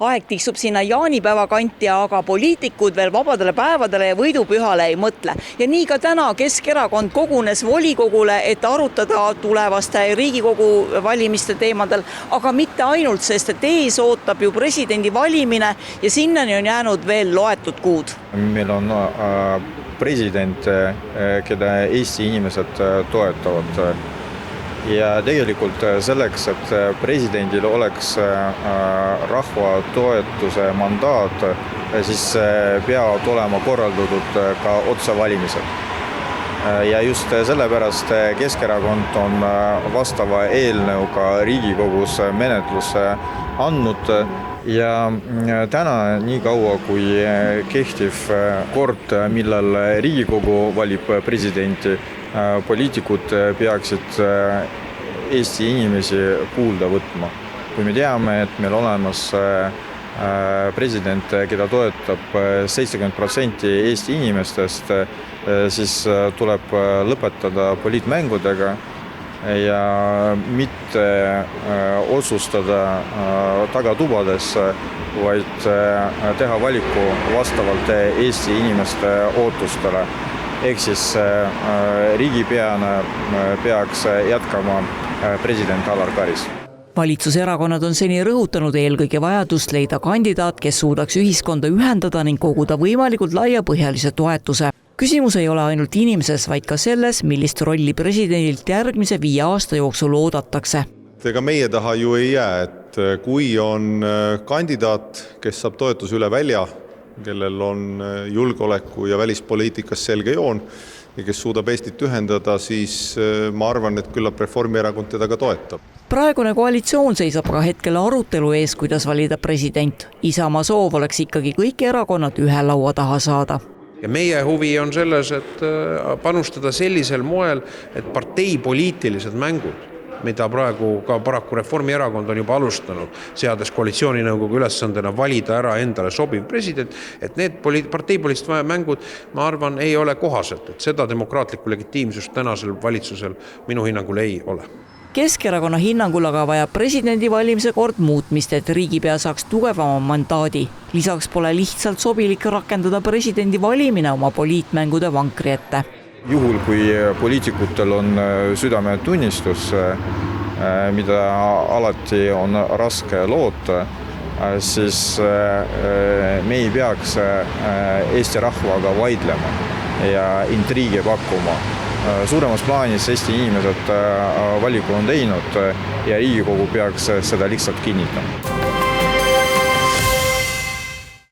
Aeg tiksub sinna jaanipäeva kanti, aga poliitikud veel vabadele päevadele ja võidupühale ei mõtle. Ja nii ka täna Keskerakond kogunes volikogule, et arutada tulevaste Riigikogu valimiste teemadel, aga mitte ainult, sest et ees ootab ju presidendi valimine ja sinnani on jäänud veel loetud kuud. Meil on president, keda Eesti inimesed toetavad. Ja tegelikult selleks, et presidendil oleks rahva toetuse mandaat, siis peavad olema korraldatud ka otsevalimised. Ja just sellepärast Keskerakond on vastava eelnõuga Riigikogus menetlusse andnud. Ja täna nii kaua, kui kehtiv kord, millal Riigikogu valib presidenti, poliitikud peaksid Eesti inimesi kuulda võtma. Kui me teame, et meil olemas president, keda toetab 70% Eesti inimestest, siis tuleb lõpetada poliitmängudega ja mitte otsustada tagatubades, vaid teha valiku vastavalt Eesti inimeste ootustele. Ehk siis riigipeana peaks jätkama president Alar Karis. Valitsuserakonnad on seni rõhutanud eelkõige vajadust leida kandidaat, kes suudaks ühiskonda ühendada ning koguda võimalikult laiapõhjalise toetuse. Küsimus ei ole ainult inimeses, vaid ka selles, millist rolli presidendilt järgmise 5 aasta jooksul oodatakse. Ega meie taha ju ei jää, et kui on kandidaat, kes saab toetuse üle välja, kellel on julgeoleku ja välispoliitikas selge joon ja kes suudab Eestit ühendada, siis ma arvan, et küllap Reformierakond teda ka toetab. Praegune koalitsioon seisab ka hetkel arutelu ees, kuidas valida president. Isamaa soov oleks ikkagi kõik erakonnad ühe laua taha saada. Ja meie huvi on selles, et panustada sellisel moel, et parteipoliitilised mängud, mida praegu ka paraku Reformierakond on juba alustanud, seades koalitsiooninõukogu ülesandena valida ära endale sobiv president, et need parteipoliitilised mängud, ma arvan, ei ole kohased, et seda demokraatlikku legitiimsust tänasel valitsusel minu hinnangul ei ole. Keskerakonna hinnangul aga vajab presidendi valimise kord muutmist, et riigipea saaks tugevama mandaadi. Lisaks pole lihtsalt sobilik rakendada presidendi valimine oma poliitmängude vankri ette. Juhul, kui poliitikutel on südametunnistus, mida alati on raske loota, siis me ei peaks Eesti rahvaga vaidlema ja intriige pakkuma. Suuremas plaanis Eesti inimesed valiku on teinud ja Riigikogu peaks seda lihtsalt kinnitama.